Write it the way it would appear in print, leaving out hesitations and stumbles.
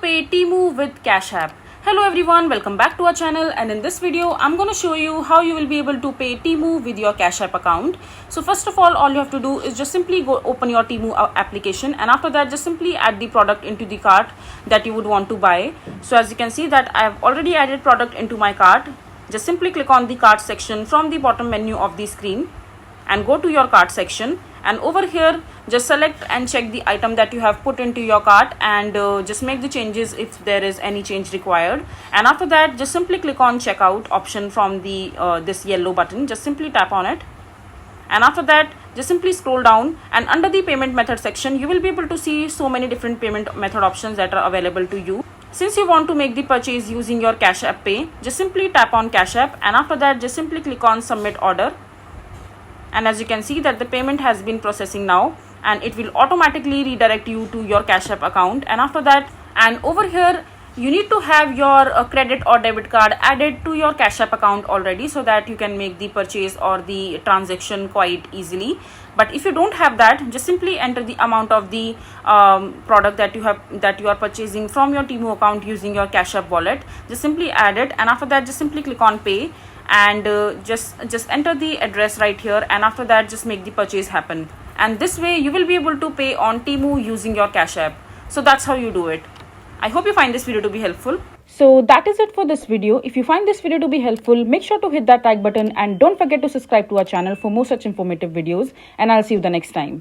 pay Temu with CashApp. Hello everyone, welcome back to our channel, and in this video I'm going to show you how you will be able to pay Temu with your CashApp account. So first of all you have to do is just simply go open your Temu application, and after that just simply add the product into the cart that you would want to buy. So as you can see that I have already added product into my cart. Just simply click on the cart section from the bottom menu of the screen and go to your cart section, and over here just select and check the item that you have put into your cart, and just make the changes if there is any change required. And after that just simply click on checkout option from the this yellow button. Just simply tap on it, and after that just simply scroll down, and under the payment method section you will be able to see so many different payment method options that are available to you. Since you want to make the purchase using your CashApp Pay, just simply tap on CashApp, and after that just simply click on submit order. And as you can see that the payment has been processing now, and it will automatically redirect you to your CashApp account. And after that, and over here you need to have your credit or debit card added to your CashApp account already, so that you can make the purchase or the transaction quite easily. But if you don't have that, just simply enter the amount of the product that you are purchasing from your Temu account using your CashApp wallet. Just simply add it, and after that just simply click on pay, and just enter the address right here, and after that just make the purchase happen. And this way you will be able to pay on Temu using your CashApp. So that's how you do it. I hope you find this video to be helpful. So that is it for this video. If you find this video to be helpful, make sure to hit that like button, and don't forget to subscribe to our channel for more such informative videos, and I'll see you the next time.